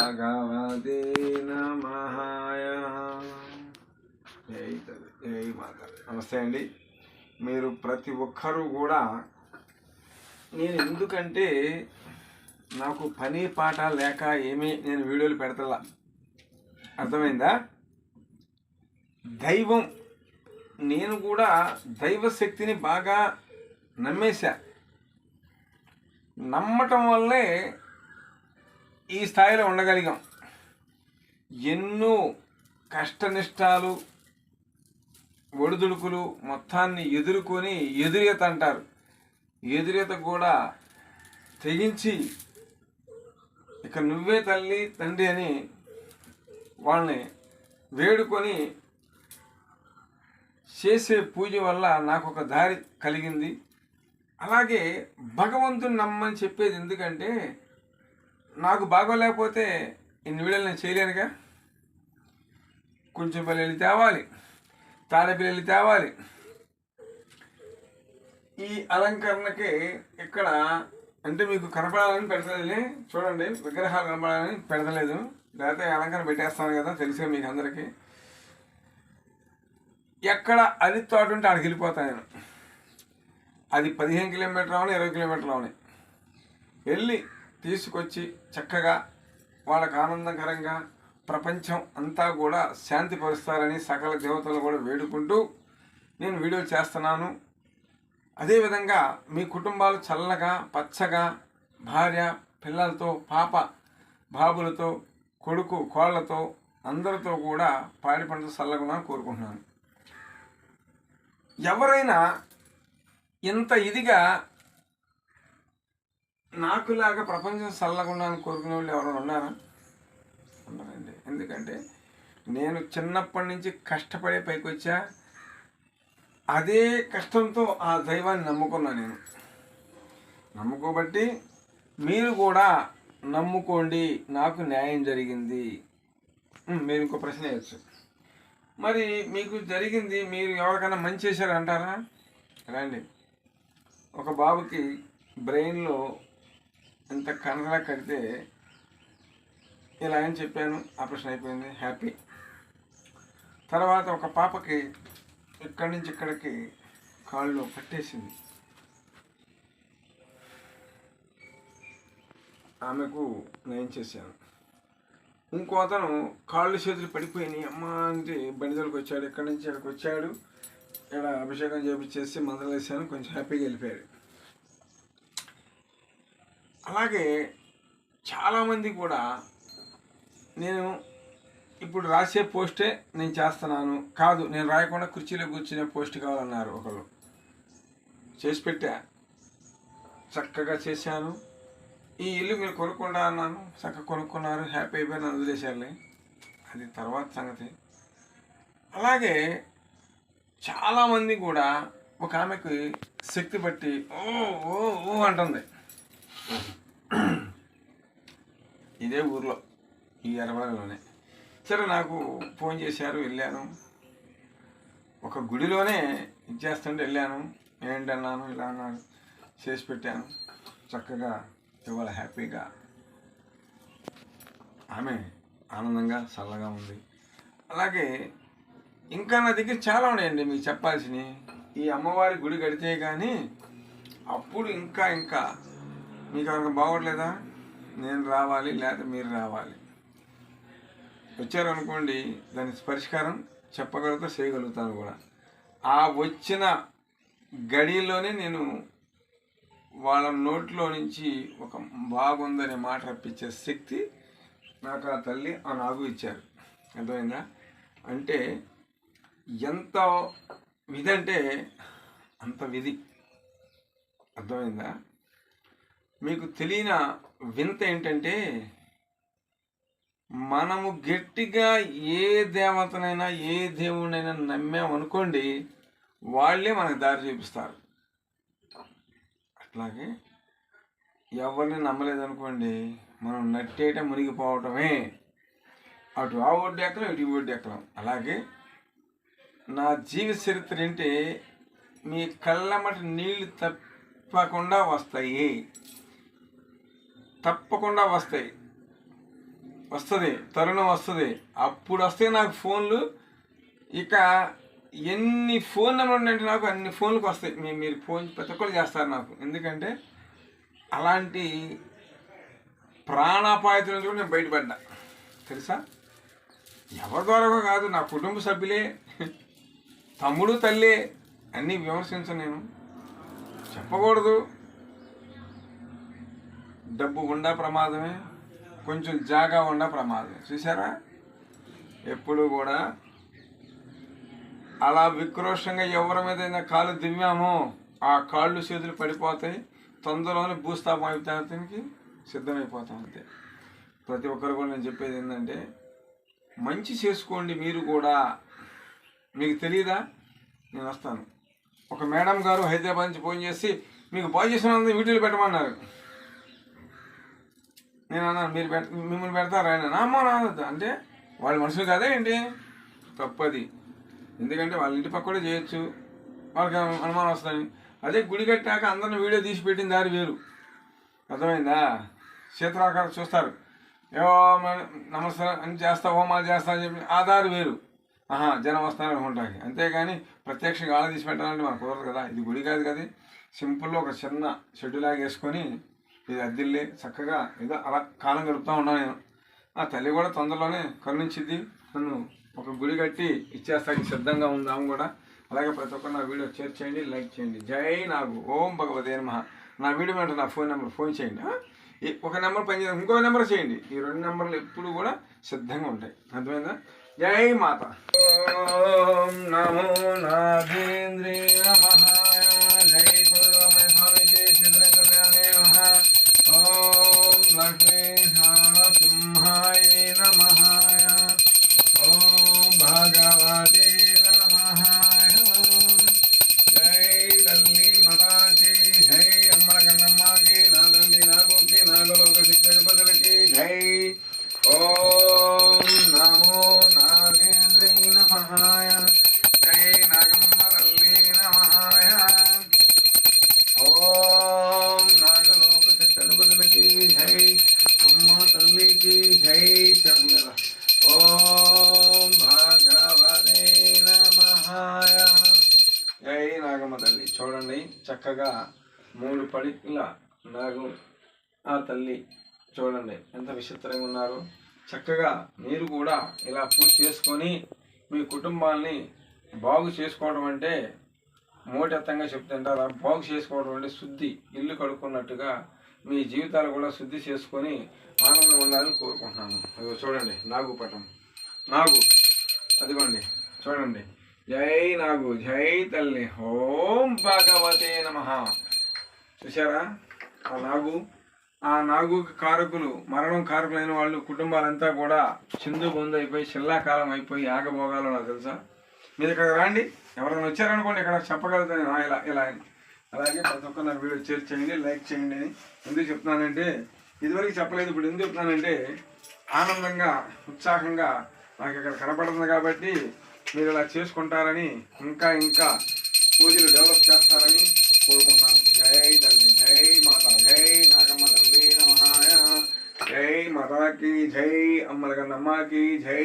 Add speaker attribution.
Speaker 1: భగవతే నమః. జై మాత. నమస్తే అండి. మీరు ప్రతి ఒక్కరూ కూడా, నేను ఎందుకంటే నాకు పని పాట లేక ఏమీ నేను వీడియోలు పెడతలా, అర్థమైందా? దైవం, నేను కూడా దైవశక్తిని బాగా నమ్మేశా. నమ్మటం వల్లే ఈ స్థాయిలో ఉండగలిగాం. ఎన్నో కష్టనిష్టాలు, ఒడిదుడుకులు మొత్తాన్ని ఎదుర్కొని, ఎదురీత అంటారు, ఎదురీత కూడా తెగించి ఇక నువ్వే తల్లి తండ్రి అని వాళ్ళని వేడుకొని చేసే పూజ వల్ల నాకు ఒక దారి కలిగింది. అలాగే భగవంతుని నమ్మని చెప్పేది ఎందుకంటే, నాకు బాగోలేకపోతే ఇన్ని వీడియోలు నేను చేయలేనుగా. కొంచెం పిల్లలు తేవాలి, తాడపిల్లలు తేవాలి. ఈ అలంకరణకి ఇక్కడ అంటే మీకు కనపడాలని పెడతలేదు, చూడండి, విగ్రహాలు కనపడాలని పెడతలేదు, లేకపోతే అలంకరణ పెట్టేస్తాను కదా, తెలుసుగా మీకు అందరికీ. ఎక్కడ అది తోట ఉంటే ఆడికి వెళ్ళిపోతాను నేను. అది 15 కిలోమీటర్లు అవని, 20 కిలోమీటర్లు అవని వెళ్ళి తీసుకొచ్చి చక్కగా వాళ్ళకు ఆనందకరంగా ప్రపంచం అంతా కూడా శాంతిపరుస్తారని సకల దేవతలు కూడా వేడుకుంటూ నేను వీడియోలు చేస్తున్నాను. అదేవిధంగా మీ కుటుంబాలు చల్లగా పచ్చగా, భార్య పిల్లలతో, పాప బాబులతో, కొడుకు కోళ్లతో, అందరితో కూడా పాడి పంటలు చల్లగా కోరుకుంటున్నాను. ఎవరైనా ఇంత ఇదిగా నాకులాగా ప్రపంచం చల్లకుండా కోరుకునే వాళ్ళు ఎవరైనా ఉన్నారా? ఉన్నారండి. ఎందుకంటే నేను చిన్నప్పటి నుంచి కష్టపడే పైకి వచ్చా. అదే కష్టంతో ఆ దైవాన్ని నమ్ముకున్నా. నేను నమ్ముకోబట్టి మీరు కూడా నమ్ముకోండి, నాకు న్యాయం జరిగింది. మీరు ఇంకో ప్రశ్న వేయచ్చు, మరి మీకు జరిగింది, మీరు ఎవరికైనా మంచి చేశారు అంటారా? రండి. ఒక బాబుకి బ్రెయిన్లో ఇంత కనలా కడితే ఇలా అని చెప్పాను, ఆపరేషన్ అయిపోయింది, హ్యాపీ. తర్వాత ఒక పాపకి ఇక్కడి నుంచి ఇక్కడికి కాళ్ళు పట్టేసింది, ఆమెకు నేను చేశాను. ఇంకో అతను కాళ్ళు చేతులు పడిపోయినాయి, అమ్మ అంటే బండిదలకు వచ్చాడు, ఇక్కడి నుంచి ఇక్కడికి వచ్చాడు, ఇక్కడ అభిషేకం చేపించేసి మందులు వేసాను, కొంచెం హ్యాపీగా వెళ్ళిపోయాడు. అలాగే చాలామంది కూడా నేను ఇప్పుడు రాసే పోస్టే నేను చేస్తున్నాను, కాదు నేను రాయకుండా కుర్చీలో కూర్చునే పోస్ట్ కావాలన్నారు. ఒకరు చేసి పెట్టా, చక్కగా చేశాను. ఈ ఇల్లు మీరు కొనుక్కుండా అన్నాను, చక్కగా కొనుక్కున్నారు, హ్యాపీ అయిపోయి నన్ను వదిలేశారులే, అది తర్వాత సంగతి. అలాగే చాలామంది కూడా ఒక ఆమెకు శక్తి పట్టి ఓ ఓ ఓ అంటుంది. ఇదే ఊర్లో, ఈ ఎర్రవరంలోనే. సరే, నాకు ఫోన్ చేశారు, వెళ్ళాను. ఒక గుడిలోనే ఇచ్చేస్తుంటే వెళ్ళాను. ఏంటన్నాను, ఇలా అన్నాను, చేసి పెట్టాను చక్కగా. ఇవాళ హ్యాపీగా ఆమె ఆనందంగా చల్లగా ఉంది. అలాగే ఇంకా నా దగ్గర చాలా ఉన్నాయండి మీకు చెప్పాల్సినవి. ఈ అమ్మవారి గుడి కడితే కానీ అప్పుడు ఇంకా ఇంకా మీకు ఎవరికి బాగోట్లేదా, నేను రావాలి, లేకపోతే మీరు రావాలి. వచ్చారనుకోండి, దాని పరిష్కారం చెప్పగలుగుతా, చేయగలుగుతాను కూడా. ఆ వచ్చిన గడిలోనే నేను వాళ్ళ నోట్లో నుంచి ఒక బాగుందనే మాట రప్పించే శక్తి నాకు ఆ తల్లి ఆ నాగు ఇచ్చారు. అర్థమైందా? అంటే ఎంత విధి అంటే అంత విధి. అర్థమైందా? మీకు తెలియని వింత ఏంటంటే, మనము గట్టిగా ఏ దేవతనైనా ఏ దేవుడినైనా నమ్మామనుకోండి, వాళ్ళే మనకు దారి చూపిస్తారు. అట్లాగే ఎవరిని నమ్మలేదనుకోండి, మనం నట్టేట మునిగిపోవటమే. అటు ఆ ఒడ్డు ఎక్కడం, ఇటు ఒడ్డు ఎక్కడం. అలాగే నా జీవిత చరిత్ర ఏంటి, మీ కళ్ళమట నీళ్ళు తప్పకుండా వస్తాయి, తప్పకుండా వస్తాయి. వస్తుంది, తరుణం వస్తుంది. అప్పుడు వస్తే నాకు ఫోన్లు. ఇక ఎన్ని ఫోన్ నెంబర్లు అంటే నాకు అన్ని ఫోన్లకు వస్తాయి. మీరు ఫోన్ ప్రతి ఒక్కరు చేస్తారు నాకు. ఎందుకంటే అలాంటి ప్రాణాపాయత నుంచి కూడా నేను బయటపడ్డా తెలుసా. ఎవరి ద్వారా కాదు, నా కుటుంబ సభ్యులే, తమ్ముడు తల్లి అన్నీ విమర్శించను నేను, చెప్పకూడదు. డబ్బు ఉండా ప్రమాదమే, కొంచెం జాగా ఉండా ప్రమాదమే. చూసారా, ఎప్పుడు కూడా అలా విక్రోషంగా ఎవరి మీద కాళ్ళు దివ్వామో ఆ కాళ్ళు చేతులు పడిపోతాయి. తొందరలోనే భూస్థాపం అయిపోతానికి సిద్ధమైపోతాం అంతే. ప్రతి ఒక్కరు కూడా నేను చెప్పేది ఏంటంటే మంచి చేసుకోండి. మీరు కూడా, మీకు తెలియదా, నేను వస్తాను. ఒక మేడం గారు హైదరాబాద్ నుంచి ఫోన్ చేసి మీకు బాగు చేసిన వీడియోలు పెట్టమన్నారు. నేను అన్నాను మీరు మిమ్మల్ని పెడతారా ఆయన? అమ్మో రాదు అంటే వాళ్ళ మనుషులు కాదా ఏంటి? తప్పది. ఎందుకంటే వాళ్ళ ఇంటి పక్క కూడా చేయొచ్చు, వాళ్ళకి అనుమానం వస్తుందని. అదే గుడి కట్టాక అందరిని వీడియో తీసి పెట్టిన దారి వేరు, అర్థమైందా? శీతలాకారం చూస్తారు, ఏవో నమస్కారం అని చేస్తా, హోమాలు చేస్తా అని చెప్పి ఆ దారి వేరు. జనం వస్తారు అనుకుంటాకి. అంతేగాని ప్రత్యక్షంగా ఆడ తీసి పెట్టాలంటే మనకు కుదరదు కదా. ఇది గుడి కాదు కదా, సింపుల్లో ఒక చిన్న షెడ్యూలాగా వేసుకొని ఇది అద్దిల్లే చక్కగా ఏదో అలా కాలం గడుపుతూ ఉన్నాను నేను. ఆ తల్లి కూడా తొందరలోనే కరుణించిద్ది, నన్ను ఒక గుడి కట్టి ఇచ్చేస్తాకి సిద్ధంగా ఉందాము కూడా. అలాగే ప్రతి ఒక్కరు నా వీడియో షేర్ చేయండి, లైక్ చేయండి. జై నాగు, ఓం భగవతే నమః. నా వీడియో వెంట నా ఫోన్ నెంబర్ ఫోన్ చేయండి. ఒక నెంబర్ పనిచేయాలి, ఇంకో నెంబర్ చేయండి. ఈ 2 నెంబర్లు ఎప్పుడు కూడా సిద్ధంగా ఉంటాయి, అర్థమైందా? జై మాత. ఓం నమో నాగేంద్రే నమః. జై స్వామిజీ సిద్ధరంగ నమః. ఓం లక్ష్మీ నరసింహాయ నమః. ఓం భగవతే నమః. జై తల్లి మాతాకి జై, అమ్మలకన్నమ్మకి, నా తండ్రి నాగుకి, నాగలోక శిక్షపతులకి జై. ఓం నమో నాగేంద్రే నమః. జై నాగమ్మ తల్లి నమః. ఓం నాగలోక శిక్షపతులకి జై, అమ్మ తల్లికి జై. చెప్పండి. ఓం భగవతే నమః. జై నాగమ్మ తల్లి. చూడండి చక్కగా 3 పడికల నాగు ఆ తల్లి చూడండి ఎంత విచిత్రంగా ఉన్నారు. చక్కగా మీరు కూడా ఇలా పూజ చేసుకొని మీ కుటుంబాన్ని బాగు చేసుకోవడం అంటే మోటెత్తంగా చెప్తుంటారా. బాగు చేసుకోవడం అంటే శుద్ధి, ఇల్లు కడుక్కున్నట్టుగా మీ జీవితాలు కూడా శుద్ధి చేసుకొని ఆనందం ఉండాలని కోరుకుంటున్నాను. అదిగో చూడండి నాగు పటం, నాగు అదిగోండి చూడండి. జై నాగు, జై తల్లి. ఓం భగవతే నమః. చూసారా ఆ నాగు కారకులు, మరణం కారకులైన వాళ్ళు కుటుంబాలంతా కూడా చిందు బొందు అయిపోయి శిల్లాకాలం అయిపోయి ఆగభోగాలు నాకు తెలుసా. మీరు ఇక్కడ రండి, ఎవరైనా వచ్చారనుకోండి ఇక్కడ చెప్పగలుగుతాను ఇలా ఇలా అని. అలాగే ప్రతి ఒక్క నా వీడియో షేర్ చేయండి, లైక్ చేయండి అని ఎందుకు చెప్తున్నానంటే, ఇదివరకు చెప్పలేదు, ఇప్పుడు ఎందుకు చెప్తున్నానంటే ఆనందంగా ఉత్సాహంగా నాకు ఇక్కడ కనపడుతుంది కాబట్టి మీరు ఇలా చేసుకుంటారని, ఇంకా ఇంకా పూజలు డెవలప్ చేస్తారని కోరుకుంటున్నాను. జై తల్లి, జై మాత, జై నాగమ్మ తల్లి నమః. జై మాతాకి జై, అమ్మలకన్నమ్మకి జై.